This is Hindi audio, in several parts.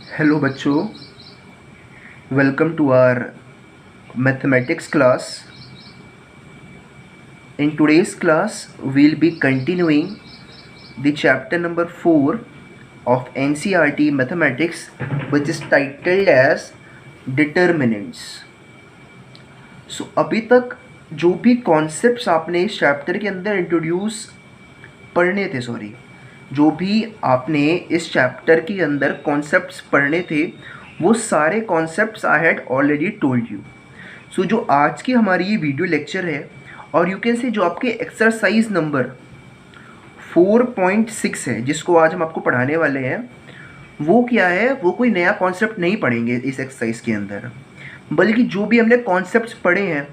हेलो बच्चों, welcome to our mathematics class. In today's class, we'll be continuing the chapter number 4 of NCERT Mathematics, which is titled as Determinants. So अभी तक जो भी कॉन्सेप्ट्स आपने इस चैप्टर के अंदर इंट्रोड्यूस पढ़ने थे, जो भी आपने इस चैप्टर के अंदर कॉन्सेप्ट्स पढ़ने थे, वो सारे concepts I had already told you. So जो आज की हमारी ये वीडियो लेक्चर है, और यू कैन से जो आपके एक्सरसाइज नंबर 4.6 है, जिसको आज हम आपको पढ़ाने वाले हैं, वो क्या है, वो कोई नया कॉन्सेप्ट नहीं पढ़ेंगे इस एक्सरसाइज के अंदर, बल्कि जो भी हमने कॉन्सेप्ट्स पढ़े हैं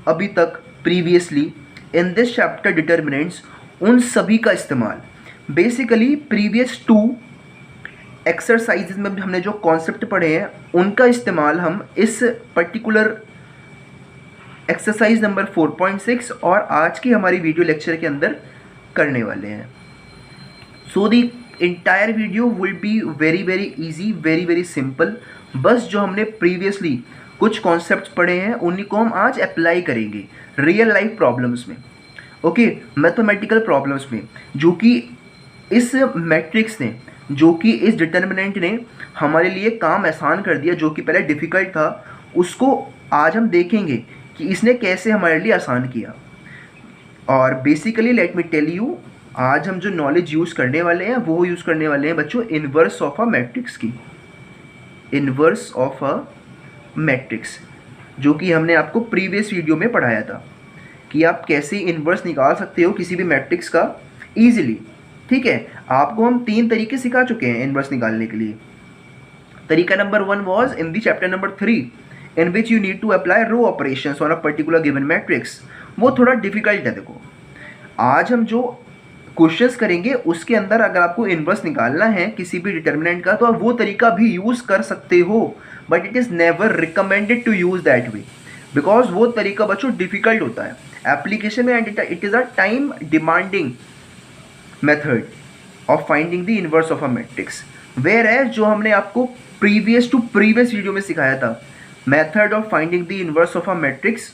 अभी तक previously in this chapter determinants, उन सभी का इस्तेमाल बेसिकली प्रीवियस 2 एक्सरसाइजेज में हमने जो कॉन्सेप्ट पढ़े हैं उनका इस्तेमाल हम इस पर्टिकुलर एक्सरसाइज नंबर 4.6 और आज की हमारी वीडियो लेक्चर के अंदर करने वाले हैं. So the entire video will be very very easy, very very simple. बस जो हमने प्रीवियसली कुछ कॉन्सेप्ट्स पढ़े हैं उन्हीं को हम आज अप्लाई करेंगे रियल लाइफ प्रॉब्लम्स में, ओके, मैथमेटिकल प्रॉब्लम्स में, जो कि इस मैट्रिक्स ने, जो कि इस डिटर्मिनेंट ने हमारे लिए काम आसान कर दिया. जो कि पहले डिफ़िकल्ट था, उसको आज हम देखेंगे कि इसने कैसे हमारे लिए आसान किया. और basically let me tell you, आज हम जो नॉलेज यूज़ करने वाले हैं वो यूज़ करने वाले हैं बच्चों इन्वर्स ऑफ अ मैट्रिक्स की. इन्वर्स ऑफ अ मैट्रिक्स, जो कि हमने आपको प्रीवियस वीडियो में पढ़ाया था कि आप कैसे इन्वर्स निकाल सकते हो किसी भी मैट्रिक्स का ईजिली. ठीक है, आपको हम 3 तरीके सिखा चुके हैं इन्वर्स निकालने के लिए. तरीका number 1 was in the chapter number 3 in which you need to apply row operations on a particular given matrix. वो थोड़ा डिफिकल्ट है. देखो, आज हम जो क्वेश्चंस करेंगे उसके अंदर अगर आपको इन्वर्स निकालना है किसी भी डिटर्मिनेंट का, तो आप वो तरीका भी यूज़ कर सकते हो, but it is never recommended to use that way, because वो तरीका बच्चों डिफिकल्ट होता है एप्लीकेशन में, and it is a time demanding method of finding the inverse of a matrix. Whereas जो हमने आपको प्रीवियस वीडियो में सिखाया था method of finding the inverse of a matrix,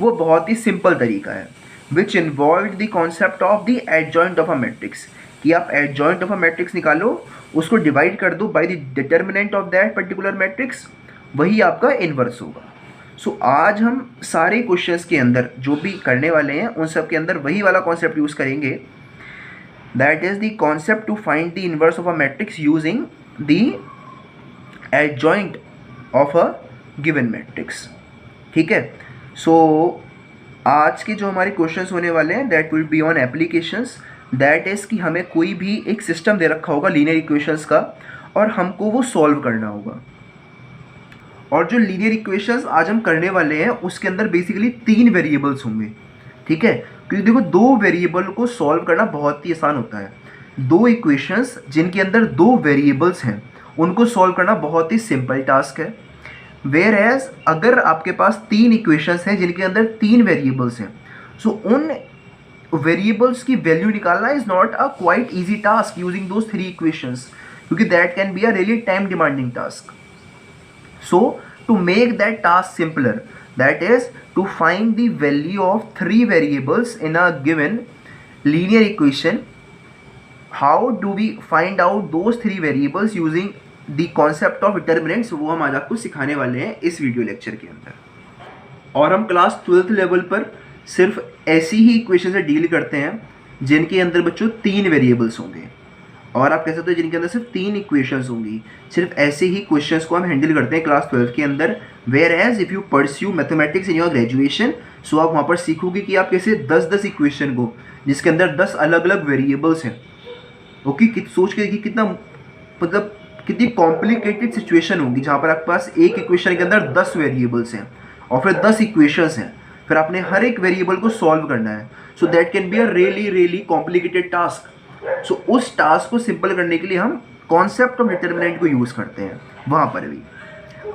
वो बहुत ही सिंपल तरीका है, which involve the concept of the adjoint of a matrix, कि आप एडजॉइंट ऑफ अ मैट्रिक्स निकालो, उसको डिवाइड कर दो by the determinant of that particular matrix, वही आपका इन्वर्स होगा. सो आज हम सारे क्वेश्चंस के अंदर जो भी करने वाले हैं उन सब के अंदर वही वाला कॉन्सेप्ट यूज़ करेंगे, that is the concept to find the inverse of a matrix using the adjoint of a given matrix. ठीक है, सो आज के जो हमारे क्वेश्चंस होने वाले हैं that will be on applications. That is कि हमें कोई भी एक सिस्टम दे रखा होगा लीनियर इक्वेशंस का, और हमको वो सॉल्व करना होगा. और जो लीनियर इक्वेशंस आज हम करने वाले हैं उसके अंदर बेसिकली 3 वेरिएबल्स होंगे. ठीक है, क्योंकि देखो 2 वेरिएबल को सॉल्व करना बहुत ही आसान होता है. 2 इक्वेशंस जिनके अंदर 2 वेरिएबल्स हैं उनको सॉल्व करना बहुत ही सिंपल टास्क है. वेयर एज अगर आपके पास 3 इक्वेशंस हैं जिनके अंदर 3 वेरिएबल्स हैं, सो उन वेरिएबल्स की वैल्यू निकालना is not a quite easy task using those 3 equations, क्योंकि that can be a really time demanding task. So to make that task simpler, that is to find the value of 3 variables in a given linear equation. How do we find out those 3 variables using the concept of determinants, वो हम आज आपको सिखाने वाले हैं इस वीडियो लेक्चर के अंदर. और हम क्लास 12th लेवल पर सिर्फ ऐसी ही इक्वेशन से डील करते हैं जिनके अंदर बच्चों 3 वेरिएबल्स होंगे, और आप कह सकते हो जिनके अंदर सिर्फ 3 इक्वेशंस होंगी. सिर्फ ऐसे ही क्वेश्चंस को हम हैंडल करते हैं क्लास 12th के अंदर. Whereas if you pursue mathematics in your graduation, so आप वहाँ पर सीखोगे कि आप कैसे 10-10 इक्वेशन को, जिसके अंदर 10 अलग अलग वेरिएबल्स हैं, ओके, सोच के देखिए कितना, मतलब कितनी कॉम्प्लिकेटेड सिचुएशन होगी जहाँ पर आपके पास एक इक्वेशन के अंदर 10 वेरिएबल्स हैं और फिर 10 इक्वेशंस हैं, फिर आपने हर एक वेरिएबल को सॉल्व करना है. So that can be a really complicated task. So उस टास्क को सिंपल करने के लिए हम कॉन्सेप्ट ऑफ डिटर्मिनेंट को यूज़ करते हैं वहाँ पर भी.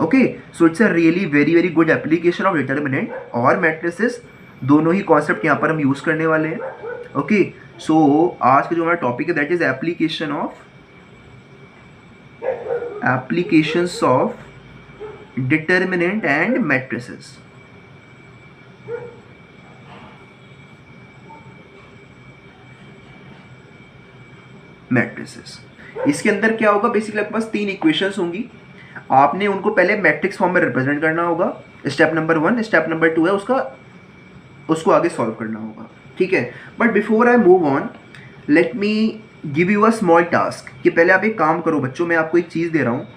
Okay, so it's a really very good application of determinant और मैट्रिसेस, दोनों ही कॉन्सेप्ट यहाँ पर हम यूज़ करने वाले हैं. ओके, सो आज का जो हमारा टॉपिक है that is application of applications of determinant and matrices. Matrices, इसके अंदर क्या होगा, बेसिकली आपके पास 3 इक्वेशंस होंगी, आपने उनको पहले मैट्रिक्स फॉर्म में रिप्रेजेंट करना होगा, स्टेप नंबर 1। स्टेप नंबर 2 है उसको आगे सॉल्व करना होगा, ठीक है। But before I move on, late me give you a small task कि पहले आप एक काम करो बच्चों, मैं आपको एक चीज़ दे रहा हूँ,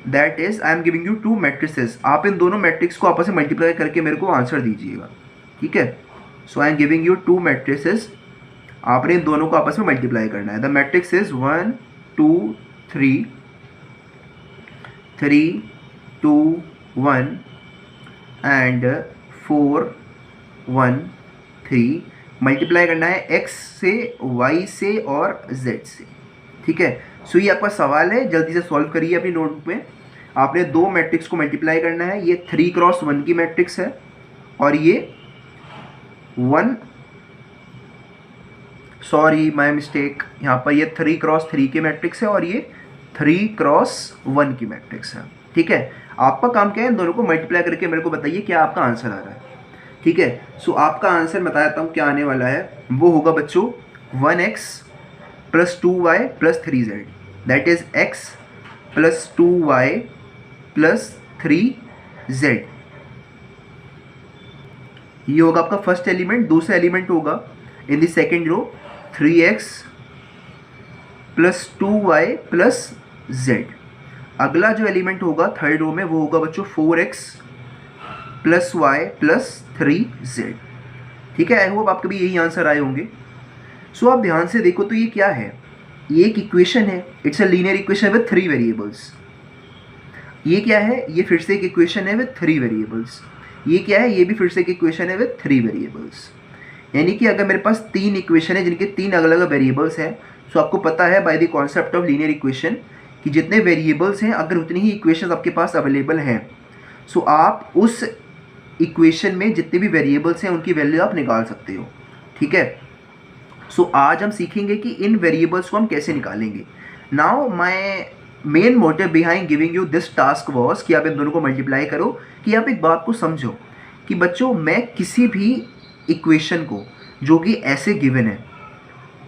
that is I am giving you 2 matrices. आप इन दोनों मैट्रिक्स को आपस में मल्टीप्लाई करके मेरे को आंसर दीजिएगा, ठीक है। So I am giving you 2 matrices, आपने इन दोनों को आपस में मल्टीप्लाई करना है। The matrix is 1 2 3 3 2 1 and 4 1 3। Multiply करना है x से, y से और z से, ठीक है। सो ये आपका सवाल है, जल्दी से सॉल्व करिए अपनी नोटबुक में। आपने 2 मैट्रिक्स को मल्टीप्लाई करना है, ये 3 क्रॉस 1 की मैट्रिक्स है और ये 1, सॉरी माय मिस्टेक, यहाँ पर ये 3 क्रॉस 3 की मैट्रिक्स है और ये 3 क्रॉस 1 की मैट्रिक्स है, ठीक है। आपका काम क्या है, इन दोनों को मल्टीप्लाई करके मेरे को बताइए क्या आपका आंसर आ रहा है, ठीक है। सो आपका आंसर बता देता हूँ क्या आने वाला है, वो होगा बच्चों 1x + 2y + 3z, that is x + 2y + 3z। ये होगा आपका फर्स्ट एलिमेंट। दूसरा एलिमेंट होगा in the second row 3x + 2y + z। अगला जो एलिमेंट होगा थर्ड रो में वो होगा बच्चों 4x + y + 3z, ठीक है। आई होप आपके भी यही आंसर आए होंगे। सो आप ध्यान से देखो तो ये क्या है, ये एक इक्वेशन है, it's a linear equation with 3 variables. ये क्या है, ये फिर से एक इक्वेशन है विद 3 वेरिएबल्स। ये क्या है, ये भी फिर से एक इक्वेशन है विद 3 वेरिएबल्स। यानी कि अगर मेरे पास 3 इक्वेशन है जिनके 3 अलग अलग वेरिएबल्स हैं, सो आपको पता है by the concept of linear equation कि जितने वेरिएबल्स हैं अगर उतनी ही इक्वेशंस आपके पास अवेलेबल हैं, सो आप उस इक्वेशन में जितने भी वेरिएबल्स हैं उनकी वैल्यू आप निकाल सकते हो, ठीक है। सो आज हम सीखेंगे कि इन वेरिएबल्स को हम कैसे निकालेंगे। Now my main motive behind giving you this task was कि आप इन दोनों को मल्टीप्लाई करो, कि आप एक बात को समझो कि बच्चों मैं किसी भी इक्वेशन को जो कि ऐसे गिवन है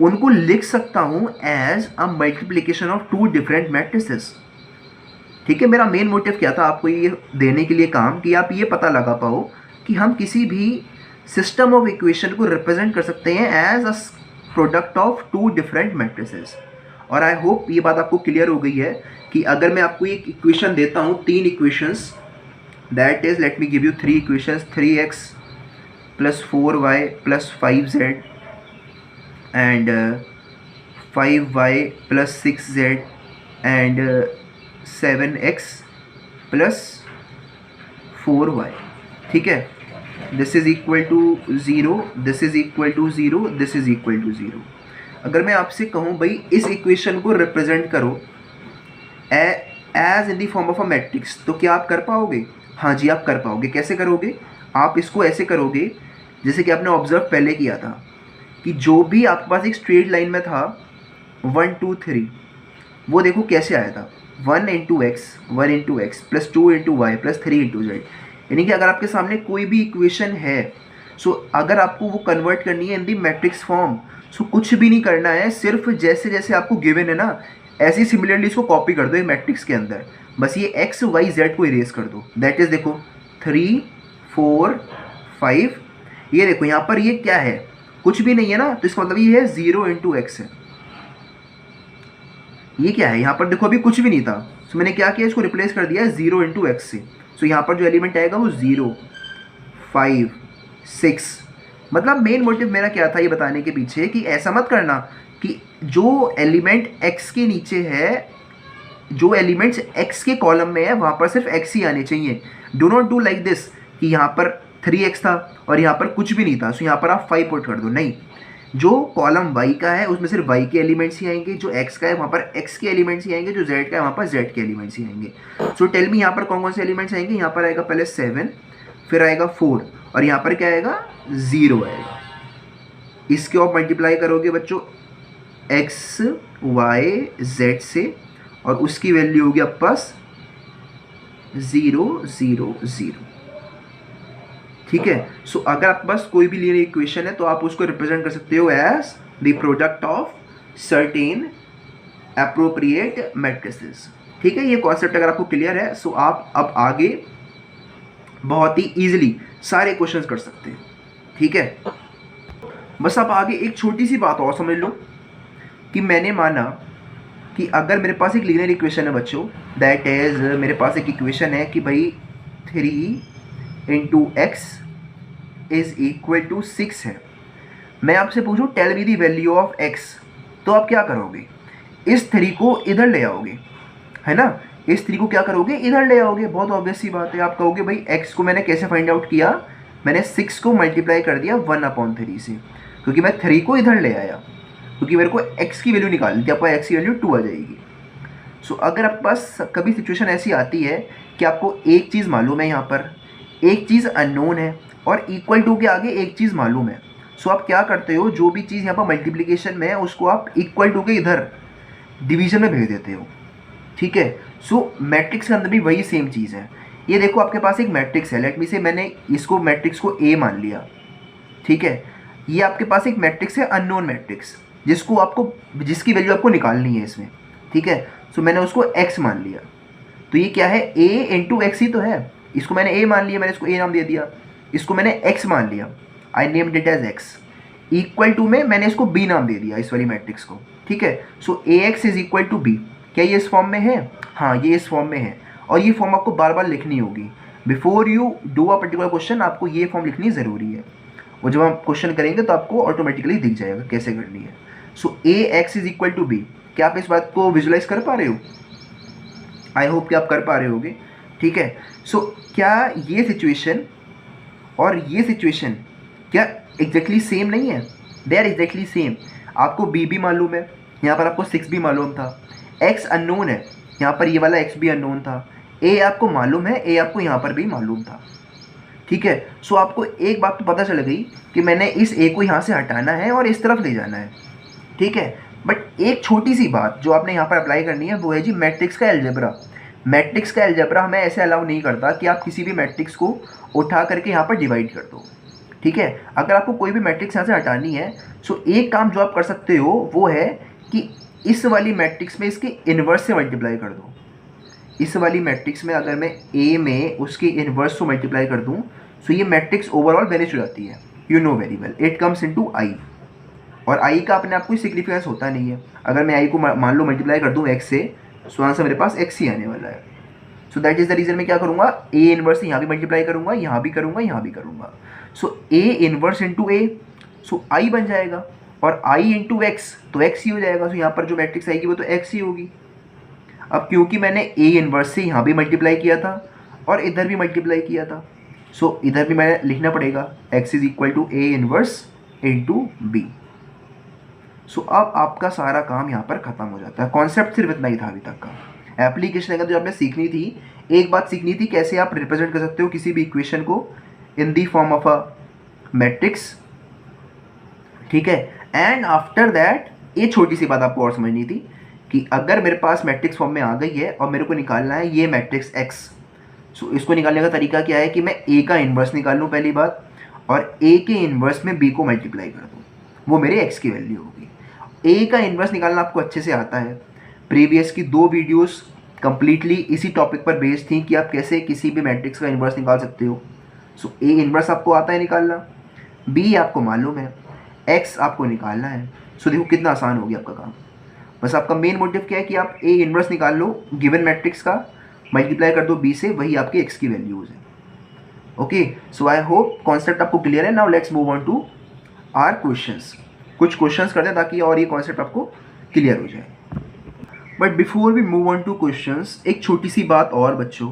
उनको लिख सकता हूँ as a multiplication of 2 different matrices, ठीक है। मेरा मेन मोटिव क्या था, आपको ये देने के लिए काम कि आप ये पता लगा पाओ कि हम किसी भी सिस्टम ऑफ इक्वेशन को रिप्रेजेंट कर सकते हैं as a product of 2 different matrices. और आई होप ये बात आपको क्लियर हो गई है कि अगर मैं आपको एक इक्वेशन देता हूँ, 3 equations, that is let me give you 3 equations, 3x + 4y + 5z and 5y + 6z and 7x + 4y, ठीक है। This is equal to 0, this is equal to 0, this is equal to 0। अगर मैं आपसे कहूँ भाई इस इक्वेशन को रिप्रेजेंट करो as in the form of a matrix, तो क्या आप कर पाओगे? हाँ जी, आप कर पाओगे। कैसे करोगे? आप इसको ऐसे करोगे जैसे कि आपने ऑब्जर्व पहले किया था कि जो भी आपके पास एक स्ट्रेट लाइन में था 1 2 3, वो देखो कैसे आया था, 1 × x + 2 × y + 3 × z। यानी कि अगर आपके सामने कोई भी इक्वेशन है, सो अगर आपको वो कन्वर्ट करनी है इन दी मैट्रिक्स फॉर्म, सो कुछ भी नहीं करना है, सिर्फ जैसे जैसे आपको गिवन है ना ऐसे सिमिलरली इसको कॉपी कर दो एक मैट्रिक्स के अंदर, बस ये x y z को इरेज कर दो। दैट इज देखो 3 4 5, ये देखो यहाँ पर ये क्या है, कुछ भी नहीं है ना, तो इसका मतलब ये है 0 × x है। ये क्या है, यहाँ पर देखो अभी कुछ भी नहीं था, सो मैंने क्या किया, इसको रिप्लेस कर दिया 0 × x से। सो यहाँ पर जो एलिमेंट आएगा वो 0 5 6। मतलब मेन मोटिव मेरा क्या था ये बताने के पीछे कि ऐसा मत करना कि जो एलिमेंट x के नीचे है, जो एलिमेंट्स x के कॉलम में है वहाँ पर सिर्फ x ही आने चाहिए। Do not do like this कि यहाँ पर 3x था और यहाँ पर कुछ भी नहीं था, सो यहाँ पर आप 5 पुट कर दो। नहीं, जो कॉलम y का है उसमें सिर्फ y के एलिमेंट्स ही आएंगे, जो x का है वहाँ पर x के एलिमेंट्स ही आएंगे, जो z का है वहाँ पर z के एलिमेंट्स ही आएंगे। सो टेल मी यहाँ पर कौन कौन से एलिमेंट्स आएंगे। यहाँ पर आएगा पहले 7, फिर आएगा 4 और यहाँ पर क्या आएगा 0 आएगा। इसके आप मल्टीप्लाई करोगे बच्चों x y z से और उसकी वैल्यू होगी आपके पास 0 0 0। ठीक है। सो अगर आपके पास कोई भी लीनियर इक्वेशन है तो आप उसको रिप्रेजेंट कर सकते हो as the product of certain appropriate matrices. ठीक है, ये कॉन्सेप्ट अगर आपको क्लियर है सो आप अब आगे बहुत ही इजीली सारे क्वेश्चंस कर सकते हैं। ठीक है, बस आप आगे एक छोटी सी बात और समझ लो कि मैंने माना कि अगर मेरे पास एक लीनियर इक्वेशन है बच्चों, दैट इज मेरे पास एक इक्वेशन है कि भाई 3 into x is equal to 6 है। मैं आपसे पूछूं tell me the value of x, तो आप क्या करोगे? इस 3 को इधर ले आओगे, है ना? इस 3 को क्या करोगे? इधर ले आओगे। बहुत ऑब्वियस सी बात है। आप कहोगे भाई एक्स को मैंने कैसे फाइंड आउट किया? मैंने 6 को मल्टीप्लाई कर दिया 1/3 से, क्योंकि मैं 3 को इधर ले आया, क्योंकि मेरे को x की वैल्यू निकालनी थी। आपको x की वैल्यू 2 आ जाएगी। सो अगर आपके पास कभी सिचुएशन ऐसी आती है कि आपको एक चीज़ मालूम है, यहाँ पर एक चीज़ अननोन है और इक्वल टू के आगे एक चीज़ मालूम है, सो आप क्या करते हो? जो भी चीज़ यहाँ पर मल्टीप्लिकेशन में है उसको आप इक्वल टू के इधर डिवीजन में भेज देते हो। ठीक है, सो मैट्रिक्स के अंदर भी वही सेम चीज़ है। ये देखो आपके पास एक मैट्रिक्स है, लेट मी से मैंने इसको मैट्रिक्स को ए मान लिया। ठीक है, ये आपके पास एक मैट्रिक्स है अननोन मैट्रिक्स, जिसकी वैल्यू आपको निकालनी है इसमें। ठीक है, सो मैंने उसको x मान लिया, तो ये क्या है? a इंटू एक्स ही तो है। इसको मैंने a मान लिया, मैंने इसको a नाम दे दिया। इसको मैंने x मान लिया, I named it as x। Equal to में मैंने इसको b नाम दे दिया, इस वाली मैट्रिक्स को। ठीक है, so ax is equal to b। क्या ये इस फॉर्म में है? हाँ, ये इस फॉर्म में है, और ये फॉर्म आपको बार बार लिखनी होगी। Before you do a particular question आपको ये फॉर्म लिखनी ज़रूरी है, और जब हम क्वेश्चन करेंगे तो आपको ऑटोमेटिकली दिख जाएगा कैसे करनी है। So A X is equal to B. क्या आप इस बात को विजुलाइज कर पा रहे हो? आई होप कि आप कर पा रहे होगे। ठीक है, सो क्या ये सिचुएशन और ये सिचुएशन क्या एग्जैक्टली सेम नहीं है? They are exactly same. आपको बी भी मालूम है, यहाँ पर आपको 6 भी मालूम था। एक्स अननोन है, यहाँ पर ये वाला एक्स भी अननोन था। ए आपको मालूम है, ए आपको यहाँ पर भी मालूम था। ठीक है, सो आपको एक बात तो पता चल गई कि मैंने इस ए को यहाँ से हटाना है और इस तरफ ले जाना है। ठीक है, बट एक छोटी सी बात जो आपने यहाँ पर अप्लाई करनी है वो है जी मैट्रिक्स का एल्जेब्रा। मैट्रिक्स का एल्जेब्रा हमें ऐसे अलाउ नहीं करता कि आप किसी भी मैट्रिक्स को उठा करके यहाँ पर डिवाइड कर दो। ठीक है, अगर आपको कोई भी मैट्रिक्स यहाँ से हटानी है, सो एक काम जो आप कर सकते हो वो है कि इस वाली मैट्रिक्स में इसके इन्वर्स से मल्टीप्लाई कर दो। इस वाली मैट्रिक्स में अगर मैं ए में उसके इन्वर्स को मल्टीप्लाई कर दूँ, सो ये मैट्रिक्स ओवरऑल वैनिश हो जाती है। You know very well, it comes into I, और आई का अपने आप कोई सिग्निफिकेंस होता नहीं है। अगर मैं आई को मान लो मल्टीप्लाई कर दूँ एक्स से, सो आंसर मेरे पास एक्स ही आने वाला है। So that is the reason मैं क्या करूँगा? ए इन्वर्स यहाँ भी मल्टीप्लाई करूँगा, यहाँ भी करूँगा, यहाँ भी करूँगा। सो ए इन्वर्स इंटू ए, सो आई बन जाएगा, और आई इंटू एक्स तो एक्स ही हो जाएगा। सो यहाँ पर जो मैट्रिक्स आएगी वो तो एक्स ही होगी। अब क्योंकि मैंने ए इन्वर्स से यहाँ भी मल्टीप्लाई किया था और इधर भी मल्टीप्लाई किया था, सो इधर भी मैं लिखना पड़ेगा x is equal to A inverse into B. So अब आपका सारा काम यहाँ पर ख़त्म हो जाता है। कॉन्सेप्ट सिर्फ इतना ही था अभी तक का। एप्लीकेशन अगर जो आपने सीखनी थी, एक बात सीखनी थी कैसे आप रिप्रेजेंट कर सकते हो किसी भी इक्वेशन को in the form of a matrix. ठीक है, एंड आफ्टर दैट ये छोटी सी बात आपको और समझनी थी कि अगर मेरे पास मैट्रिक्स फॉर्म में आ गई है और मेरे को निकालना है ये मैट्रिक्स x, सो इसको निकालने का तरीका क्या है कि मैं a का इन्वर्स निकाल लूँ पहली बात, और a के इन्वर्स में b को मल्टीप्लाई कर दूँ, वो मेरे x की वैल्यू होगी। a का इन्वर्स निकालना आपको अच्छे से आता है। प्रीवियस की 2 वीडियोस कंप्लीटली इसी टॉपिक पर बेस्ड थी कि आप कैसे किसी भी मैट्रिक्स का इन्वर्स निकाल सकते हो। सो a इन्वर्स आपको आता है निकालना, b आपको मालूम है, x आपको निकालना है। सो देखो कितना आसान हो गया आपका काम। बस आपका मेन मोटिव क्या है कि आप ए इन्वर्स निकाल लो गिवन मैट्रिक्स का, मल्टीप्लाई कर दो बी से, वही आपके एक्स की वैल्यूज़ है। Okay, so I hope concept आपको क्लियर है। Now let's move on to our questions. कुछ क्वेश्चंस करते हैं ताकि और ये कॉन्सेप्ट आपको क्लियर हो जाए। But before we move on to questions, एक छोटी सी बात और बच्चों,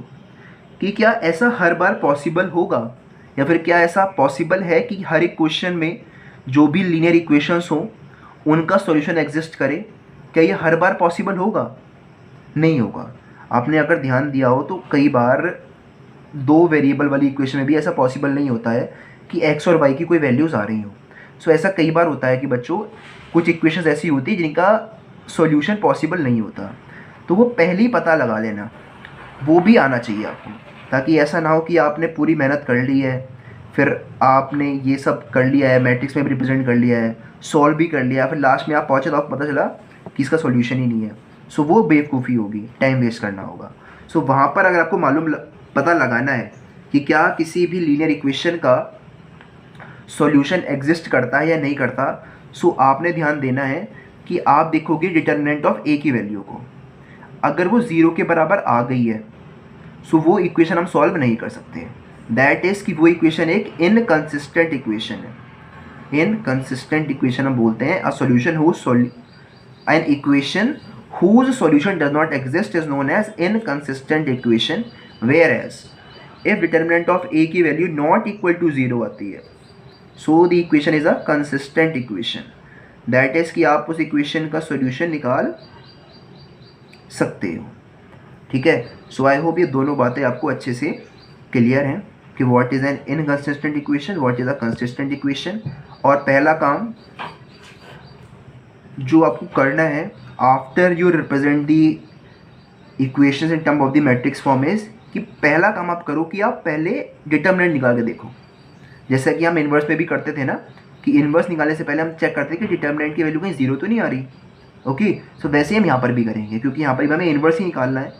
कि क्या ऐसा हर बार पॉसिबल होगा, या फिर क्या ऐसा पॉसिबल है कि हर एक क्वेश्चन में जो भी लीनियर इक्वेशंस हों उनका सॉल्यूशन एग्जिस्ट करे? क्या ये हर बार पॉसिबल होगा? नहीं होगा। आपने अगर ध्यान दिया हो तो कई बार 2 वेरिएबल वाली इक्वेशन में भी ऐसा पॉसिबल नहीं होता है कि x और y की कोई वैल्यूज़ आ रही हो। सो ऐसा कई बार होता है कि बच्चों कुछ इक्वेशंस ऐसी होती है जिनका सॉल्यूशन पॉसिबल नहीं होता। तो वो पहले ही पता लगा लेना, वो भी आना चाहिए आपको, ताकि ऐसा ना हो कि आपने पूरी मेहनत कर ली है, फिर आपने ये सब कर लिया है, मैट्रिक्स में भी रिप्रेजेंट कर लिया है, सॉल्व भी कर लिया, फिर लास्ट में आप पहुँचे तो आपको पता चला कि इसका सॉल्यूशन ही नहीं है। सो वो बेवकूफ़ी होगी, टाइम वेस्ट करना होगा। सो वहाँ पर अगर आपको पता लगाना है कि क्या किसी भी लीनियर इक्वेशन का सॉल्यूशन एग्जिस्ट करता है या नहीं करता, सो आपने ध्यान देना है कि आप देखोगे डिटर्मिनेंट ऑफ ए की वैल्यू को, अगर वो 0 के बराबर आ गई है सो वो इक्वेशन हम सॉल्व नहीं कर सकते। दैट इज़ कि वो इक्वेशन एक इनकंसिस्टेंट इक्वेशन है। इनकंसिस्टेंट इक्वेशन हम बोलते हैं a solution an equation whose solution does not exist is known as inconsistent equation, whereas if determinant of a की value not equal to 0 आती है so the equation is a consistent equation, that is कि आप उस equation का solution निकाल सकते हो। ठीक है, सो आई होप ये दोनों बातें आपको अच्छे से क्लियर हैं कि what is an inconsistent equation, what is a consistent equation. और पहला काम जो आपको करना है after you represent the equations in term of the matrix form is कि पहला काम आप करो कि आप पहले डिटर्मिनेंट निकाल के देखो, जैसा कि हम इन्वर्स में भी करते थे ना, कि इन्वर्स निकालने से पहले हम चेक करते हैं कि डिटर्मिनेंट की वैल्यू कहीं 0 तो नहीं आ रही। ओके, सो वैसे ही हम यहाँ पर भी करेंगे, क्योंकि यहाँ पर भी हमें इन्वर्स ही निकालना है।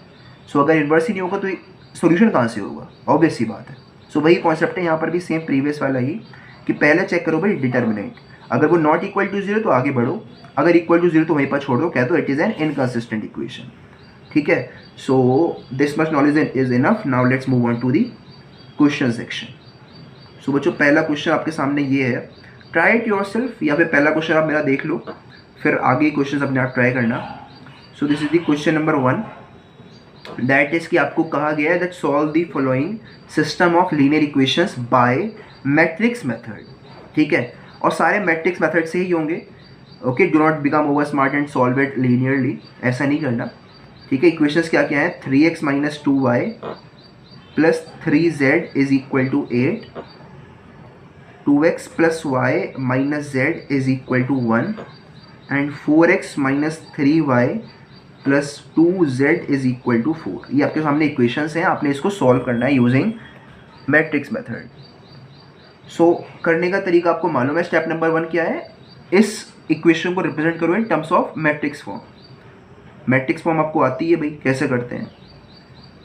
सो अगर इन्वर्स ही नहीं होगा तो सोल्यूशन कहाँ से होगा, ऑब्वियस सी बात है। सो वही कॉन्सेप्ट है यहाँ पर भी, सेम प्रीवियस वाला ही, कि पहले चेक करो भाई डिटर्मिनेंट, अगर वो नॉट इक्वल टू 0 तो आगे बढ़ो, अगर इक्वल टू 0 तो वहीं पर छोड़ दो, कह दो it is an inconsistent equation. ठीक है, so this much knowledge is enough. Now let's move on to the question section. So बच्चों पहला क्वेश्चन आपके सामने ये है, ट्राई इट योरसेल्फ, या फिर पहला क्वेश्चन आप मेरा देख लो, फिर आगे क्वेश्चन अपने आप ट्राई करना। सो this is the question number 1, that is कि आपको कहा गया है that solve the following system of linear equations bye matrix method. ठीक है, और सारे मैट्रिक्स मेथड से ही होंगे। Okay, do not become over smart and solve it linearly, ऐसा नहीं करना। ठीक है, इक्वेशंस क्या क्या है, 3x minus 2y plus 3z is equal to 8, 2x plus y minus z is equal to 1 and 4x minus 3y plus 2z is equal to 4। ये आपके सामने इक्वेशंस हैं, आपने इसको सॉल्व करना है यूजिंग मैट्रिक्स मेथड। सो करने का तरीका आपको मालूम है। स्टेप नंबर 1 क्या है, इस इक्वेशन को रिप्रेजेंट करो in terms of matrix form. Matrix form आपको आती है भाई, कैसे करते हैं।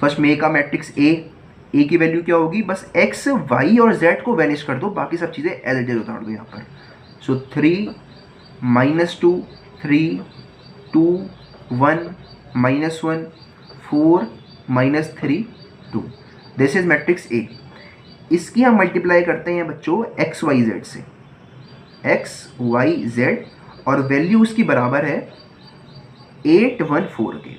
फर्स्ट में का मैट्रिक्स ए की वैल्यू क्या होगी, बस x, y और z को वैनिश कर दो, बाकी सब चीज़ें एज इट इज उतार दो यहाँ पर। सो 3 minus 2 3 2 1 minus 1 4 minus 3 2, this is matrix A. इसकी हम मल्टीप्लाई करते हैं बच्चों एक्स वाई जेड से, एक्स वाई जेड, और वैल्यू उसकी बराबर है 814 के,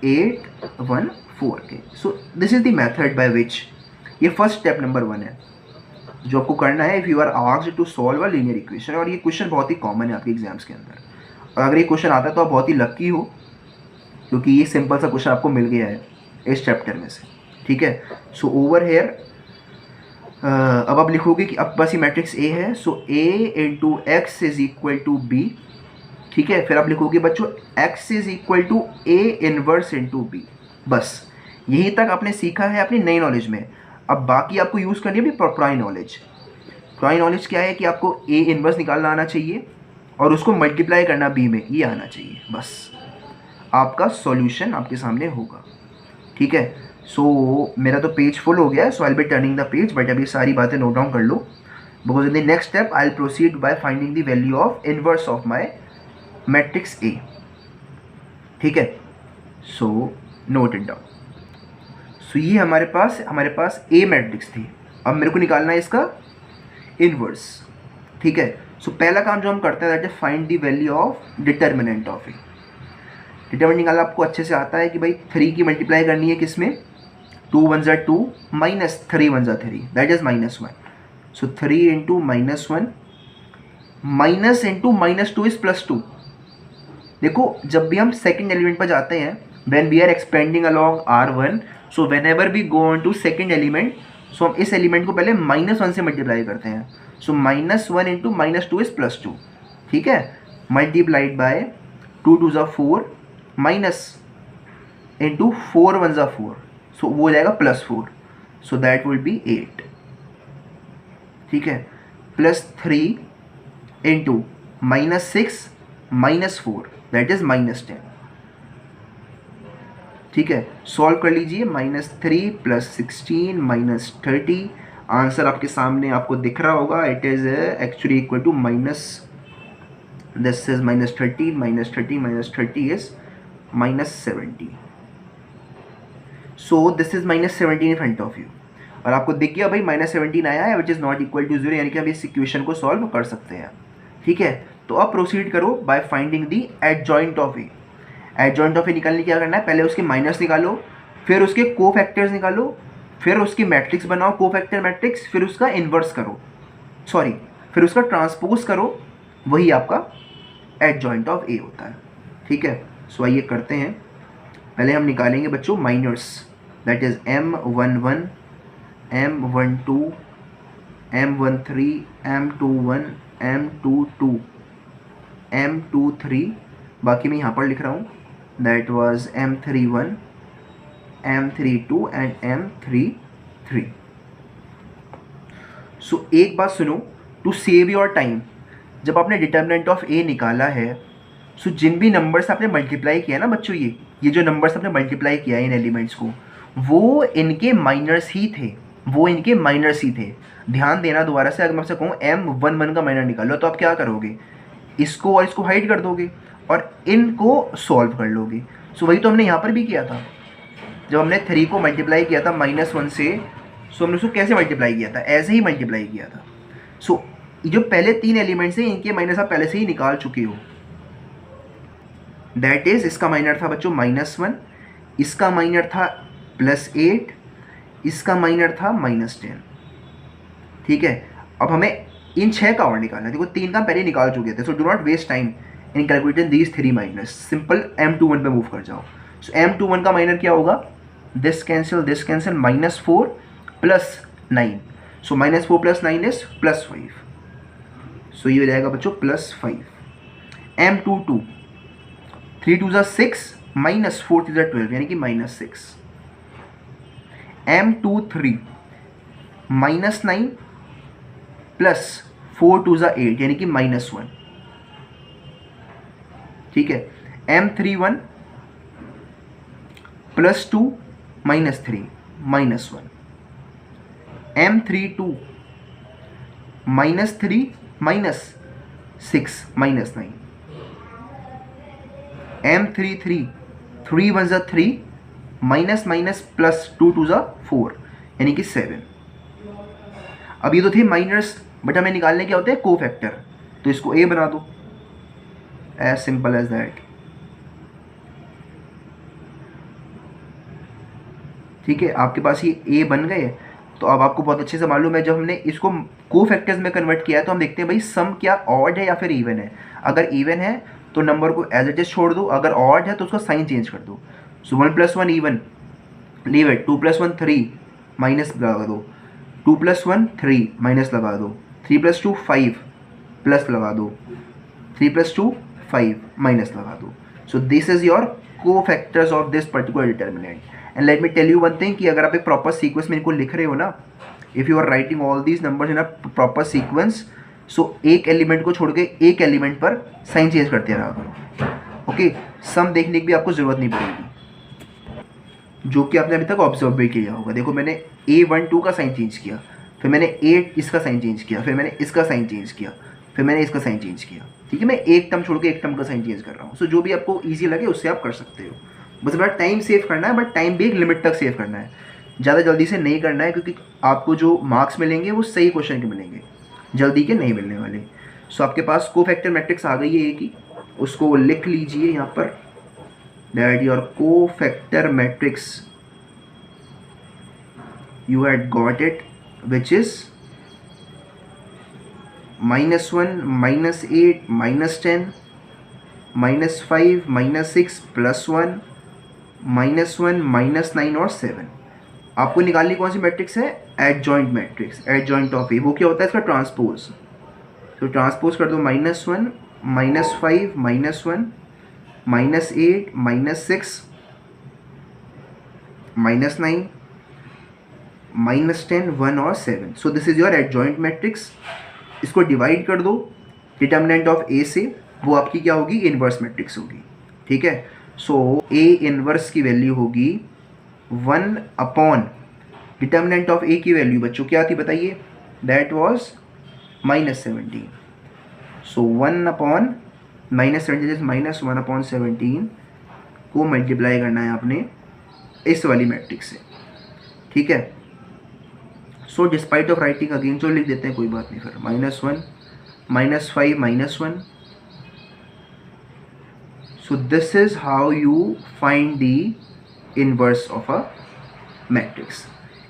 814 के। सो this is the method by which, ये फर्स्ट स्टेप नंबर 1 है जो आपको करना है if you are asked to solve a linear equation. और ये क्वेश्चन बहुत ही कॉमन है आपके एग्जाम्स के अंदर, और अगर ये क्वेश्चन आता है तो आप बहुत ही लकी हो, क्योंकि ये सिंपल सा क्वेश्चन आपको मिल गया है इस चैप्टर में से। ठीक है, सो ओवर हेयर अब आप लिखोगे कि अब बस ये मैट्रिक्स ए है, so A into x is equal to B. ठीक है, फिर आप लिखोगे बच्चों X is equal to A inverse into B. बस यहीं तक आपने सीखा है अपनी नई नॉलेज में। अब बाकी आपको यूज़ करनी है पुरानी नॉलेज। पुरानी नॉलेज क्या है कि आपको ए इनवर्स निकालना आना चाहिए और उसको मल्टीप्लाई करना बी में, ये आना चाहिए। बस आपका सॉल्यूशन आपके सामने होगा। ठीक है, सो मेरा तो पेज फुल हो गया है, so I will be turning the page, but अभी सारी बातें नोट डाउन कर लो, because in the next step I will proceed by finding the value of inverse of my matrix A. ठीक है, so note it down. So ये हमारे पास ए मैट्रिक्स थी, अब मेरे को निकालना है इसका इनवर्स। ठीक है, सो पहला काम जो हम करते हैं that is find the value of determinant of A. Determinant निकालना आपको अच्छे से आता है कि भाई 3 की मल्टीप्लाई करनी है किस में, 2 1 ज़ा 2 माइनस 3 1 ज़ा 3, that is -1। So 3 into -1 minus into -2 is +2। देखो जब भी हम सेकेंड एलिमेंट पर जाते हैं, when we are expanding along R1, so whenever we go on to second element, so हम इस एलिमेंट को पहले -1 से मल्टीप्लाई करते हैं। सो -1 इंटू -2 इज +2। ठीक है, मल्टीप्लाइड बाय 2 2 ज़ा 4 माइनस इंटू 4 1 ज़ा 4, सो वो हो जाएगा +4, सो दैट विल बी 8, ठीक है, +3 इंटू -6 -4 दैट इज -10, ठीक है। सॉल्व कर लीजिए, -3 + 16 -30, आंसर आपके सामने आपको दिख रहा होगा, it is actually equal to this is -13 -30 is -70, so this is -17 in front of you, और आपको दिख गया भाई -17 आया है which is not equal to 0, यानी कि हम इस इक्वेशन को सॉल्व कर सकते हैं, ठीक है। तो अब प्रोसीड करो by finding the adjoint of A. Adjoint of A निकालने क्या करना है, पहले उसके माइनस निकालो, फिर उसके कोफैक्टर्स निकालो, फिर उसकी मैट्रिक्स बनाओ कोफैक्टर मैट्रिक्स, फिर उसका इन्वर्स करो, सॉरी फिर उसका ट्रांसपोज करो, वही आपका एडजॉइंट ऑफ ए होता है, ठीक है। सो आइए करते हैं, पहले हम निकालेंगे बच्चों miners, that is M11 M12 M13 M21 M22 M23, बाकी मैं यहाँ पर लिख रहा हूँ, that was M31 M32 and M33। सो एक बात सुनो, टू सेव योर टाइम, जब आपने डिटर्मिनेंट ऑफ ए निकाला है, सो जिन भी नंबर्स आपने मल्टीप्लाई किया ना बच्चों, ये जो नंबर्स आपने मल्टीप्लाई किया है इन एलिमेंट्स को, वो इनके माइनर्स ही थे, वो इनके माइनर्स ही थे। ध्यान देना दोबारा से, अगर मैं आपसे कहूँ M11 का माइनर निकालो, तो आप क्या करोगे, इसको और इसको हाइड कर दोगे और इनको सॉल्व कर लोगे। सो वही तो हमने यहाँ पर भी किया था, जब हमने 3 को मल्टीप्लाई किया था -1 से, सो हमने उसको कैसे मल्टीप्लाई किया था, ऐसे ही मल्टीप्लाई किया था। सो जो पहले 3 एलिमेंट्स हैं इनके माइनस आप पहले से ही निकाल चुके हो, दैट इज इसका माइनर था बच्चों -1, इसका माइनर था +8, इसका माइनर था -10, ठीक है। अब हमें इन 6 का और निकालना है, देखो 3 का पहले निकाल चुके थे, so do not waste time in calculating these 3 minors, simple M21 पे मूव कर जाओ। सो M21 का माइनर क्या होगा, दिस कैंसिल -4 + 9, सो -4 + 9 इज +5, सो ये हो जाएगा बच्चों +5। M22 3 2 = 6 -4 3 = 12, यानी कि -6। M23 -9 + 4 2 = 8, यानी कि -1, ठीक है। M31 +2 -3 -1, M32 -3 -6 -9, M33 3 1 = 3 -2 2 = 4, यानी कि 7। अब ये तो थे माइनर्स, बट हमें निकालने क्या होते हैं कोफैक्टर, तो इसको ए बना दो, एज सिंपल एज दैट, ठीक है। आपके पास ये ए बन गए, तो अब आपको बहुत अच्छे से मालूम है, जब हमने इसको कोफैक्टर्स में कन्वर्ट किया है तो हम देखते हैं भाई सम क्या ऑड है या फिर इवन है। अगर इवन है तो नंबर को एज इट इज छोड़ दो, अगर ऑड है तो उसका साइन चेंज कर दो। सो 1 + 1 इवन, लीव इट, 2 + 1 3 माइनस लगा दो, 2 + 1 3 माइनस लगा दो, 3 + 2 5 प्लस लगा दो, 3 + 2 5 माइनस लगा दो। So this is your cofactors of this particular determinant. And let me tell you one thing, कि अगर आप एक प्रॉपर सीक्वेंस में इनको लिख रहे हो ना, if you are writing all these numbers in a proper sequence, so एक एलिमेंट को छोड़ के एक एलिमेंट पर साइन चेंज करते रहा करो, ओके। सम देखने की भी आपको ज़रूरत नहीं पड़ेगी, जो कि आपने अभी तक ऑब्जर्व भी किया होगा। देखो मैंने A12 का साइन चेंज किया, फिर मैंने इसका साइन चेंज किया, फिर मैंने इसका साइन चेंज किया, फिर मैंने इसका साइन चेंज किया, ठीक है। मैं एक टर्म छोड़ के एक टर्म का साइन चेंज कर रहा हूँ। सो जो भी आपको ईजी लगे उससे आप कर सकते हो, बस बड़ा टाइम सेव करना है, बट टाइम भी एक लिमिट तक सेव करना है, ज़्यादा जल्दी से नहीं करना है, क्योंकि आपको जो मार्क्स मिलेंगे वो सही क्वेश्चन के मिलेंगे, जल्दी के नहीं मिलने वाले। सो आपके पास कोफैक्टर मैट्रिक्स आ गई है एक ही, उसको लिख लीजिए यहाँ पर, that your cofactor matrix you had got it, which is -1 -8 -10 -5 -6 +1 -1 -9 और 7। आपको निकालनी कौन सी मैट्रिक्स है, एडजॉइंट मैट्रिक्स, एडजॉइंट ऑफ ए। वो क्या होता है इसका ट्रांसपोज, तो ट्रांसपोज कर दो, -1 -5 -1 -8 -6 -9, -10, 1 और 7। सो this is your adjoint matrix. इसको डिवाइड कर दो डिटर्मिनेंट ऑफ ए से, वो आपकी क्या होगी, इनवर्स मैट्रिक्स होगी। ठीक है, सो ए इनवर्स की वैल्यू होगी 1 अपॉन डिटर्मिनेंट ऑफ ए की वैल्यू बच्चों क्या थी बताइए, that was -17। So 1 upon -17 -1 upon 17 को मल्टीप्लाई करना है आपने इस वाली मैट्रिक्स से। ठीक है, so despite of writing again जो लिख देते हैं, कोई बात नहीं, फिर -1 -5 -1। So this is how you find the inverse of a matrix.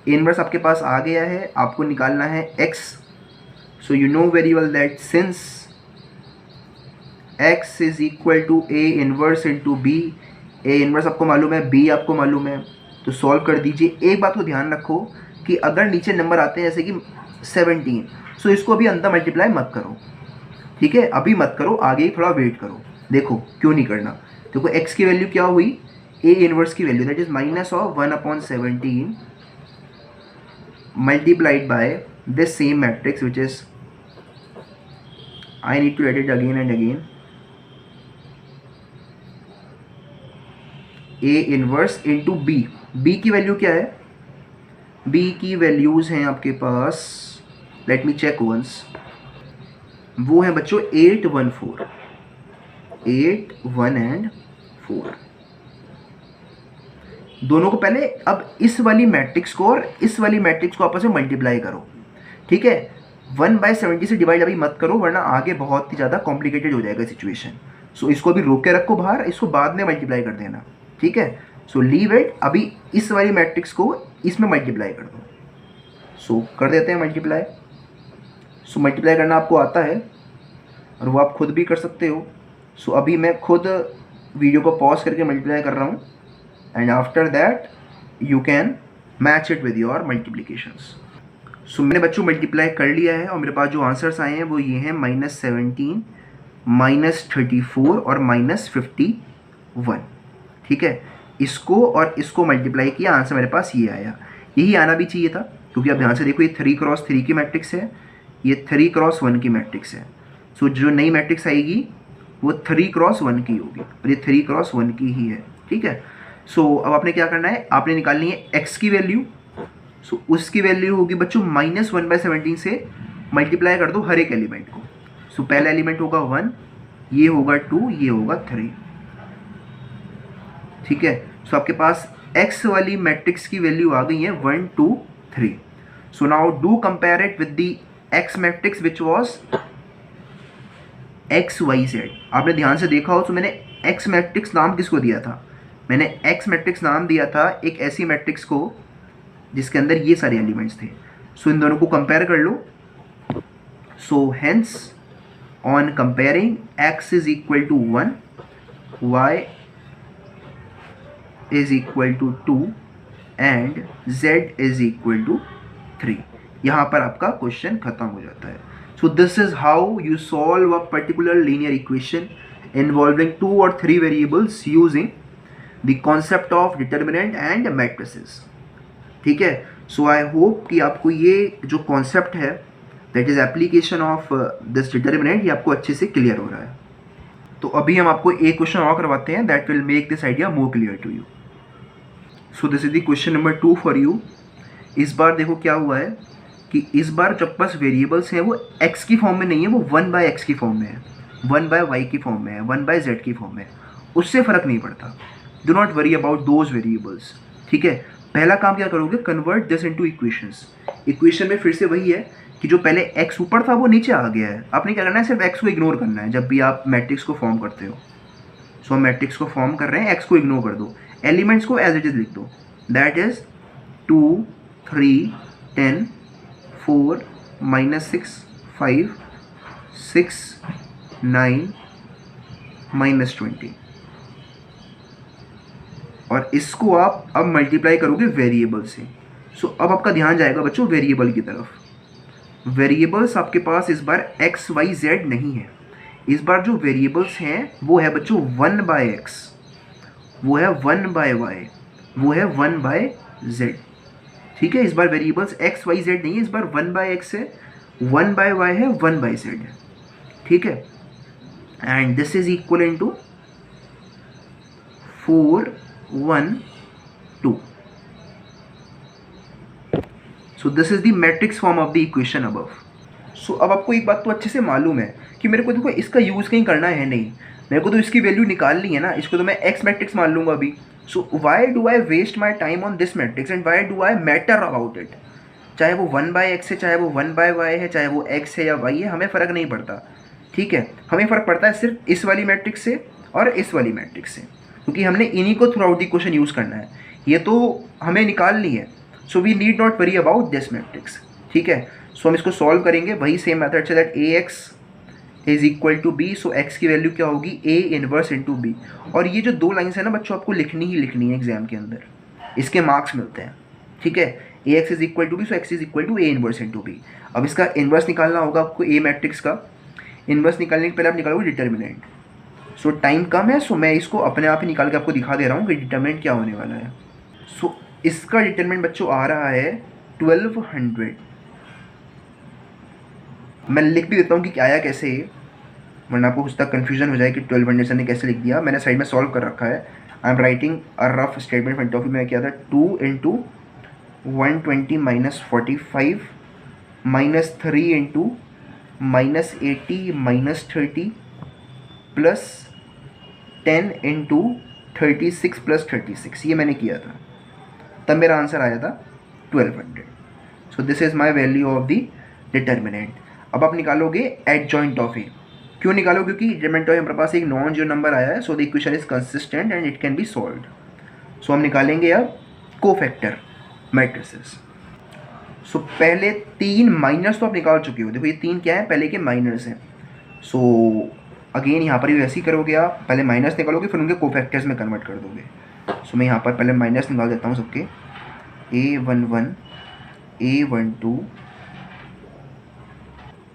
Inverse आपके पास आ गया है, आपको निकालना है x। So you know very well that since x is equal to a inverse into b, a inverse आपको मालूम है, b आपको मालूम है, तो सॉल्व कर दीजिए। एक बात को ध्यान रखो कि अगर नीचे नंबर आते हैं जैसे कि 17, सो इसको अभी अंदर मल्टीप्लाई मत करो। ठीक है, अभी मत करो, आगे थोड़ा वेट करो। देखो क्यों नहीं करना, देखो x की वैल्यू क्या हुई, a इनवर्स की value that is -1/17 multiplied by this same matrix which is, I need to write it again and again, a inverse into b। b की वैल्यू क्या है, b की वैल्यूज हैं आपके पास, लेट मी चेक वंस, वो है बच्चों 8 1 4, 8 1 एंड 4। दोनों को पहले अब इस वाली मैट्रिक्स को और इस वाली मैट्रिक्स को आपस में मल्टीप्लाई करो। ठीक है, 1/70 से डिवाइड अभी मत करो, वरना आगे बहुत ही ज़्यादा कॉम्प्लिकेटेड हो जाएगा सिचुएशन। सो इसको अभी रोक के रखो बाहर, इसको बाद में मल्टीप्लाई कर देना। ठीक है, सो लीव इट, अभी इस वाली मैट्रिक्स को इसमें मल्टीप्लाई कर दो। सो कर देते हैं मल्टीप्लाई। सो मल्टीप्लाई करना आपको आता है और वो आप खुद भी कर सकते हो। सो अभी मैं खुद वीडियो को पॉज करके मल्टीप्लाई कर रहा हूँ, and after that you can match it with your multiplications। सो मैंने बच्चों मल्टीप्लाई कर लिया है और मेरे पास जो आंसर्स आए हैं वो ये हैं -17, -34 और -51। ठीक है, इसको और इसको मल्टीप्लाई किया, आंसर मेरे पास ये आया। यही आना भी चाहिए था, क्योंकि आप ध्यान से देखो ये 3×3 की मैट्रिक्स है, ये 3×1 की मैट्रिक्स है। सो जो नई मैट्रिक्स आएगी वो 3×1 की होगी और ये 3×1 की ही है। ठीक है, सो अब आपने क्या करना है, आपने निकालनी है x की वैल्यू। सो उसकी वैल्यू होगी बच्चों -1/17 से मल्टीप्लाई कर दो हर एक एलिमेंट को। सो पहला एलिमेंट होगा 1, ये होगा 2, ये होगा 3। ठीक है, सो आपके पास x वाली मैट्रिक्स की वैल्यू आ गई है 1 2 3। So now do compare it with the x matrix which was XYZ। आपने ध्यान से देखा हो तो मैंने x मैट्रिक्स नाम किसको दिया था, मैंने x मैट्रिक्स नाम दिया था एक ऐसी मैट्रिक्स को जिसके अंदर ये सारे एलिमेंट्स थे। सो इन दोनों को कंपेयर कर लो। So hence on comparing x is equal to 1, y is equal to 2 and z is equal to 3। यहाँ पर आपका क्वेश्चन खत्म हो जाता है। So this is how you solve a particular linear equation involving 2 or 3 variables using the concept of determinant and matrices. ठीक है, सो आई होप कि आपको ये जो कॉन्सेप्ट है that is application of this determinant, ये आपको अच्छे से क्लियर हो रहा है। तो अभी हम आपको एक क्वेश्चन और करवाते हैं that will make this idea more clear to you. So this is the question number 2 for you. इस बार देखो क्या हुआ है कि इस बार जब पास वेरिएबल्स हैं वो x की फॉर्म में नहीं है, वो 1/x की फॉर्म में है, 1/y की फॉर्म में है, 1/z की फॉर्म में है। उससे फ़र्क नहीं पड़ता, do not worry about those variables. ठीक है, पहला काम क्या करोगे, convert this into equations. Equation में फिर से वही है कि जो पहले x ऊपर था वो नीचे आ गया है। आपने क्या करना है, सिर्फ x को इग्नोर करना है जब भी आप मैट्रिक्स को फॉर्म करते हो। सो हम मैट्रिक्स को फॉर्म कर रहे हैं, x को इग्नोर कर दो, एलिमेंट्स को एज इट इज़ लिख दो, दैट इज 2 3 10 4 -6 5 6 9 -20। और इसको आप अब मल्टीप्लाई करोगे वेरिएबल से। सो अब आपका ध्यान जाएगा बच्चों वेरिएबल की तरफ। वेरिएबल्स आपके पास इस बार x y z नहीं है, इस बार जो वेरिएबल्स हैं वो है बच्चों 1/x, वो है 1/y वो है 1/z। ठीक है, इस बार वेरिएबल्स x y z नहीं है, इस बार 1/x है, 1/y है, 1/z है। ठीक है, and this is equal into 4 1 2। So this is the matrix form of the equation above. सो अब आपको एक बात तो अच्छे से मालूम है कि मेरे को देखो इसका यूज़ कहीं करना है नहीं, मेरे को तो इसकी वैल्यू निकालनी है ना, इसको तो मैं एक्स मैट्रिक्स मान लूँगा अभी। So why do I waste my time on this matrix and why do I matter about it. चाहे वो 1/x है, चाहे वो 1/y है, चाहे वो x है या y है, हमें फ़र्क नहीं पड़ता। ठीक है, हमें फ़र्क पड़ता है सिर्फ इस वाली मैट्रिक्स से और इस वाली मैट्रिक्स से, क्योंकि हमने इन्हीं को throughout the question use करना है, ये तो हमें निकालनी है। So we need not worry about this matrix. ठीक है, सो हम इसको सॉल्व करेंगे वही सेम मेथड से, that ax is equal to b. So x की वैल्यू क्या होगी, a इनवर्स इंटू बी। और ये जो दो लाइन्स है ना बच्चों, आपको लिखनी ही लिखनी है एग्जाम के अंदर, इसके मार्क्स मिलते हैं। ठीक है, ax is equal to b, so x is equal to a inverse into b. अब इसका इनवर्स निकालना होगा आपको, a मैट्रिक्स का इनवर्स निकालने के पहले आप निकालोगे डिटर्मिनेंट। सो टाइम कम है, सो मैं इसको अपने आप ही निकाल के आपको दिखा दे रहा हूँ कि डिटर्मिनेंट क्या होने वाला है। सो इसका डिटर्मिनेंट बच्चों आ रहा है 1200। मैं लिख भी देता हूँ कि क्या आया कैसे, वरना आपको कुछ तक कन्फ्यूजन हो जाए कि 1200 से ने कैसे लिख दिया। मैंने साइड में सॉल्व कर रखा है, I am writing a rough statement front of you. मैं क्या था 2 into 120 minus 45 minus 3 into minus 80 minus 30 plus 10 into 36 plus 36, ये मैंने किया था, तब मेरा आंसर आया था 1200। So this is my value of the determinant. अब आप निकालोगे एडजॉइंट ऑफ ए। क्यों निकालो, क्योंकि डिटर्मिनेंट ऑफ हमारे पास एक नॉन जीरो नंबर आया है, so the equation is consistent and it can be solved. So हम निकालेंगे अब कोफैक्टर मैट्रिसेस। सो पहले 3 माइनस तो आप निकाल चुके हो, देखो ये 3 क्या है, पहले के माइनस हैं। सो अगेन यहाँ पर भी वैसे ही करोगे, आप पहले माइनस निकालोगे फिर उनके कोफैक्टर्स में कन्वर्ट कर दोगे। सो मैं यहाँ पर पहले माइनस निकाल देता हूँ सबके, a11 a12।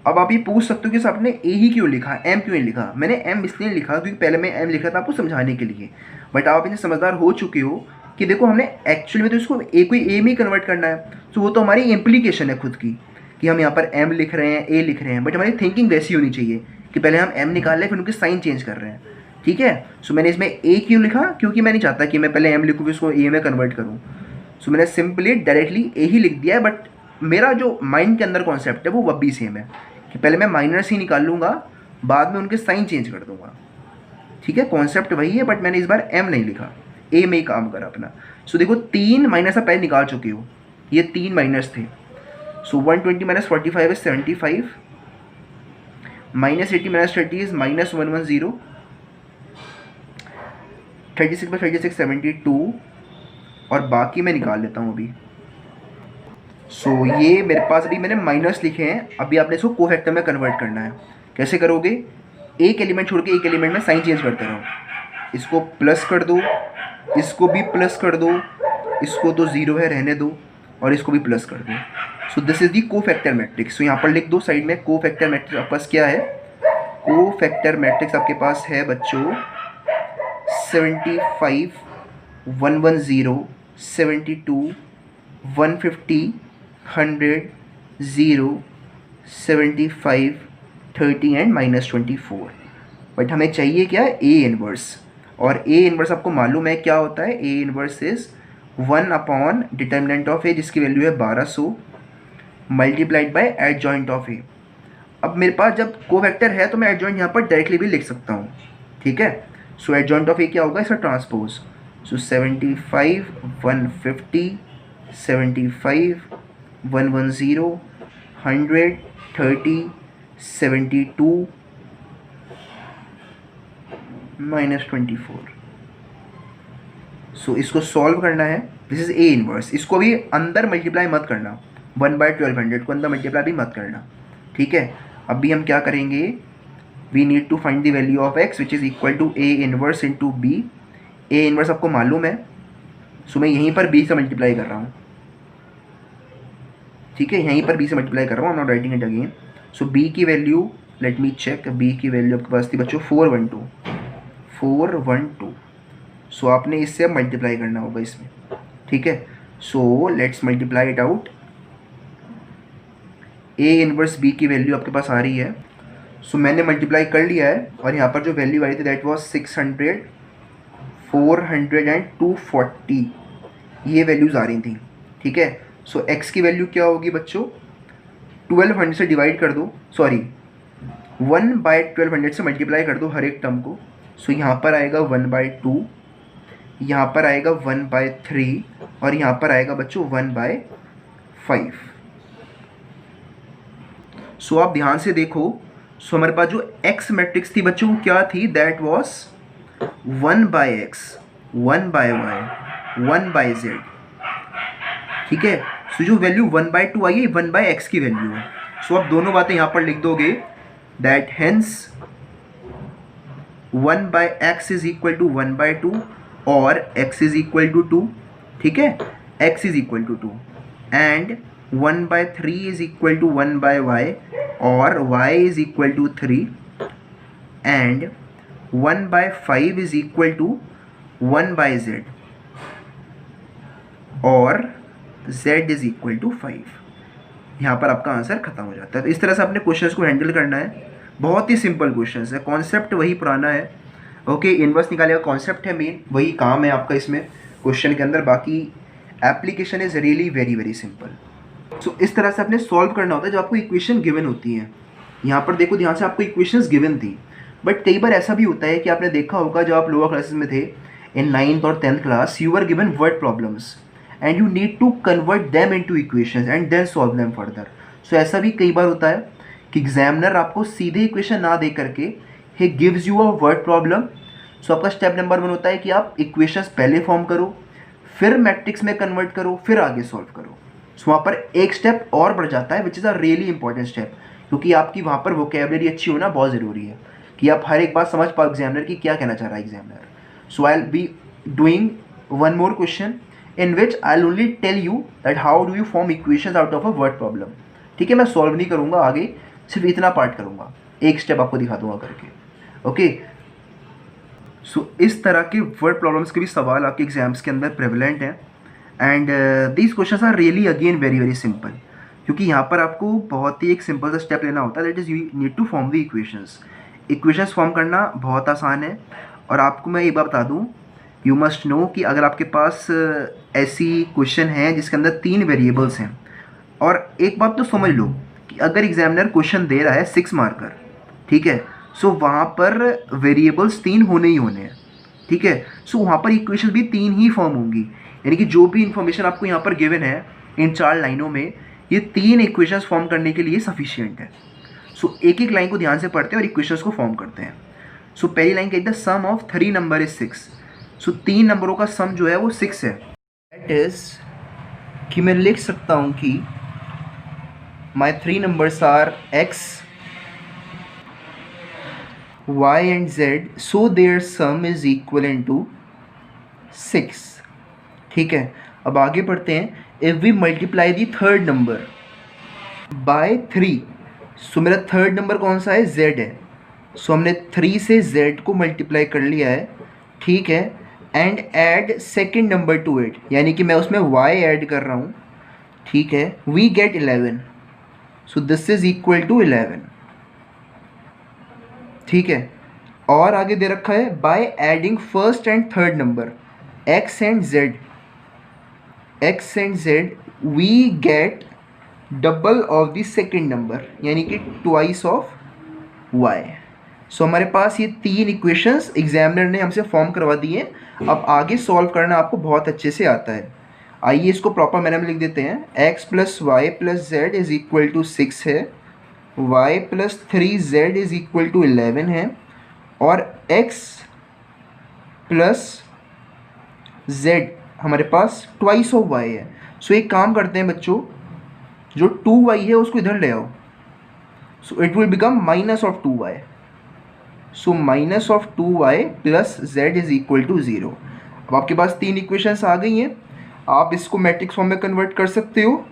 अब आप ये पूछ सकते हो कि सर आपने ए ही क्यों लिखा, एम क्यों नहीं लिखा। मैंने एम इसलिए लिखा क्योंकि पहले मैं एम लिखा था आपको समझाने के लिए, बट आप इतने समझदार हो चुके हो कि देखो हमने एक्चुअली में तो इसको ए को ए में ही कन्वर्ट करना है। तो वो तो हमारी इम्प्लीकेशन है खुद की कि हम यहाँ पर एम लिख रहे हैं, ए लिख रहे हैं, बट हमारी थिंकिंग वैसी होनी चाहिए कि पहले हम एम निकाल लें फिर उनके साइन चेंज कर रहे हैं। ठीक है, सो मैंने इसमें ए क्यों लिखा, क्योंकि मैं नहीं चाहता कि मैं पहले एम लिखूँ फिर उसको ए में कन्वर्ट करूँ। सो मैंने सिंपली डायरेक्टली ए ही लिख दिया है, बट मेरा जो माइंड के अंदर कॉन्सेप्ट है वो भी सेम है कि पहले मैं माइनस ही निकाल लूँगा, बाद में उनके साइन चेंज कर दूँगा। ठीक है, कॉन्सेप्ट वही है, बट मैंने इस बार एम नहीं लिखा, ए में ही काम करा अपना। सो देखो 3 माइनस आप पहले निकाल चुके हो, ये 3 माइनस थे। सो 120 minus 45 is 75, minus 80 minus 30 is minus 110, 36 by 36 72, और बाकी मैं निकाल लेता हूँ अभी। सो ये मेरे पास अभी मैंने माइनस लिखे हैं, अभी आपने इसको कोफैक्टर में कन्वर्ट करना है। कैसे करोगे, एक एलिमेंट छोड़ के एक एलिमेंट में साइन चेंज करते रहो। इसको प्लस कर दो, इसको भी प्लस कर दो, इसको तो ज़ीरो है रहने दो, और इसको भी प्लस कर दो। So this is the cofactor matrix. So यहाँ पर लिख दो साइड में, कोफैक्टर मैट्रिक्स आपके पास क्या है, कोफैक्टर मैट्रिक्स आपके पास है बच्चों 75 110 72 150 100 0 75 30 एंड माइनस 24। बट हमें चाहिए क्या, ए इनवर्स, और ए इनवर्स आपको मालूम है क्या होता है, A inverse is 1 upon determinant of A जिसकी वैल्यू है 1200 multiplied by adjoint of A. अब मेरे पास जब कोफैक्टर है तो मैं एडजॉइंट यहाँ पर डायरेक्टली भी लिख सकता हूँ। ठीक है, सो एडजॉइंट ऑफ ए क्या होगा, इसका ट्रांसपोज। सो 75 150 75 110 100 30 72 माइनस 24। सो इसको सॉल्व करना है, दिस इज ए इनवर्स। इसको भी अंदर मल्टीप्लाई मत करना, 1/1200 को अंदर मल्टीप्लाई भी मत करना। ठीक है, अभी हम क्या करेंगे, we need to find the value of x which is equal to A inverse into b. A inverse आपको मालूम है, सो मैं यहीं पर बी से मल्टीप्लाई कर रहा हूँ। ठीक है, यहीं पर बी से मल्टीप्लाई कर रहा हूँ, I am not writing it again. So B की value, let me check, B की वैल्यू आपके पास थी बच्चों 412। सो आपने इससे अब मल्टीप्लाई करना होगा इसमें। ठीक है, so let's multiply it out. A inverse b की वैल्यू आपके पास आ रही है, सो मैंने मल्टीप्लाई कर लिया है और यहाँ पर जो वैल्यू आई थी दैट वाज 600, 400 एंड 240, ये वैल्यूज़ आ रही थी। ठीक है, सो x की वैल्यू क्या होगी बच्चों, 1200 से डिवाइड कर दो, सॉरी 1/1200 से मल्टीप्लाई कर दो हर एक टर्म को। सो यहाँ पर आएगा 1/2, यहाँ पर आएगा 1/3 और यहाँ पर आएगा बच्चों 1/5। सो आप ध्यान से देखो, सो हमारे पास जो x मैट्रिक्स थी बच्चों क्या थी, that was 1/x, 1/y, 1/z। ठीक है, सो जो वैल्यू 1/2 आई है 1/x की वैल्यू है। सो आप दोनों बातें यहाँ पर लिख दोगे, that hence 1/x is equal to 1/2 और x इज इक्वल टू 2। ठीक है, x is equal to 2 and 1/3 is equal to 1/y और y is equal to 3 and 1/5 is equal to 1/z और z इज इक्वल टू 5। यहाँ पर आपका आंसर खत्म हो जाता है। तो इस तरह से आपने क्वेश्चंस को हैंडल करना है, बहुत ही सिंपल क्वेश्चंस है, कॉन्सेप्ट वही पुराना है। ओके, इनवर्स निकाले का कॉन्सेप्ट है मेन, वही काम है आपका इसमें क्वेश्चन के अंदर, बाकी application is really very very simple. So इस तरह से आपने सॉल्व करना होता है जब आपको इक्वेशन गिवन होती है। यहाँ पर देखो ध्यान से, आपको इक्वेशंस गिवन थी, बट कई बार ऐसा भी होता है कि आपने देखा होगा जब आप लोअर क्लासेस में थे इन 9th और 10th class, you are given word problems and you need to convert them into equations and then solve them further. So ऐसा भी कई बार होता है कि एग्जामिनर आपको सीधे इक्वेशन ना दे करके ही gives you a word problem. So आपका स्टेप नंबर 1 होता है कि आप इक्वेशंस पहले फॉर्म करो, फिर मैट्रिक्स में कन्वर्ट करो, फिर आगे सॉल्व करो। सो वहाँ पर एक स्टेप और बढ़ जाता है which is a really important step, क्योंकि आपकी वहाँ पर वोकेबलरी अच्छी होना बहुत ज़रूरी है कि आप हर एक बात समझ पाओ एग्जामिनर की क्या कहना चाह रहा है examiner. So I will be doing one more question in which I'll only tell you that how do you form equations out of a word problem। ठीक है, मैं सॉल्व नहीं करूँगा आगे, सिर्फ इतना पार्ट करूँगा, एक स्टेप आपको दिखा दूँगा करके। ओके, सो इस तरह के वर्ड प्रॉब्लम्स के भी सवाल आपके एग्जाम्स के अंदर प्रेवलेंट हैं and these questions are really again very very simple, क्योंकि यहाँ पर आपको बहुत ही एक सिंपल सा स्टेप लेना होता है, that is you need to form the equations. Equations form करना बहुत आसान है और आपको मैं एक बात बता दूँ, यू मस्ट नो कि अगर आपके पास ऐसी क्वेश्चन है जिसके अंदर 3 वेरिएबल्स हैं, और एक बात तो समझ लो कि अगर एग्जामिनर क्वेश्चन दे रहा है 6 मार्कर, ठीक है, सो वहाँ पर वेरिएबल्स 3 होने ही होने हैं। ठीक है, सो वहाँ पर इक्वेशन भी 3 ही फॉर्म होंगी, यानी कि जो भी इन्फॉर्मेशन आपको यहाँ पर गिवन है इन 4 लाइनों में, ये 3 इक्वेशंस फॉर्म करने के लिए सफिशियंट है। सो एक एक लाइन को ध्यान से पढ़ते हैं और इक्वेशंस को फॉर्म करते हैं। सो पहली लाइन कहती है सम ऑफ 3 नंबर इज 6। सो 3 नंबरों का सम जो है वो 6 है। दैट इज कि मैं लिख सकता हूँ कि my 3 numbers are x, y एंड z, so their sum is equal to 6। ठीक है, अब आगे बढ़ते हैं। If we multiply the third number by 3, सो मेरा थर्ड नंबर कौन सा है, z है। सो हमने 3 से z को मल्टीप्लाई कर लिया है, ठीक है, and add second number two it, यानी कि मैं उसमें y ऐड कर रहा हूँ, ठीक है, we get 11। So this is equal to 11। ठीक है, और आगे दे रखा है by adding first and third number x and z we get double of the second number, यानी कि ट्वाइस ऑफ y। सो हमारे पास ये 3 इक्वेशंस एग्जामिनर ने हमसे फॉर्म करवा दी हैं। अब आगे सॉल्व करना आपको बहुत अच्छे से आता है। आइए इसको प्रॉपर मैनर में लिख देते हैं। x plus y plus z is equal to 6 है, y plus 3z is equal to 11 है, और x प्लस z हमारे पास ट्वाइस ऑफ y है। सो एक काम करते हैं बच्चों, जो 2y है उसको इधर ले आओ, so it will become minus of 2y। So minus of 2y plus z is equal to 0। अब आपके पास 3 इक्वेशंस आ गई हैं, आप इसको मैट्रिक्स फॉर्म में कन्वर्ट कर सकते हो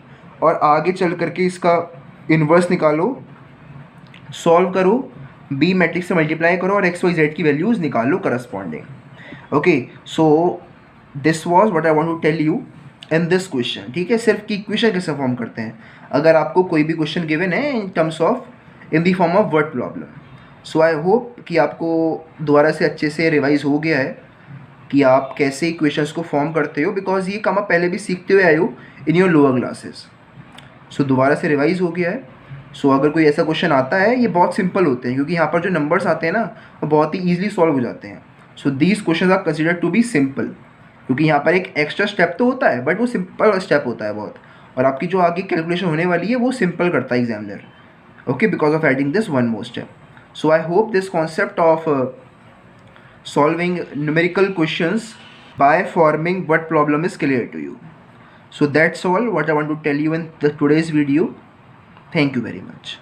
और आगे चल करके इसका इन्वर्स निकालो, सॉल्व करो, b मैट्रिक्स से मल्टीप्लाई करो और x y z की वैल्यूज़ निकालो corresponding. Okay, so this was what I want to tell you in this question, ठीक है। सिर्फ कि इक्वेशन कैसे फॉर्म करते हैं, अगर आपको कोई भी क्वेश्चन गिवन है in terms of in the form of word problem. So I hope कि आपको दोबारा से अच्छे से रिवाइज हो गया है कि आप कैसे इक्वेशंस को फॉर्म करते हो, बिकॉज ये काम आप पहले भी सीखते हुए आए हो इन योर लोअर क्लासेस। सो दोबारा से रिवाइज हो गया है। सो अगर कोई ऐसा क्वेश्चन आता है, ये बहुत सिंपल होते हैं क्योंकि यहाँ पर जो नंबर्स आते हैं ना वो बहुत ही ईजिली सॉल्व हो जाते हैं। So these question are consider to be simple, क्योंकि यहाँ पर एक एक्स्ट्रा स्टेप तो होता है बट वो सिंपल स्टेप होता है बहुत, और आपकी जो आगे कैलकुलेशन होने वाली है वो सिंपल करता है examiner, okay, because of adding this one more step. So I hope this concept of solving numerical questions by forming what problem is clear to you. So that's all what I want to tell you in today's video. Thank you very much.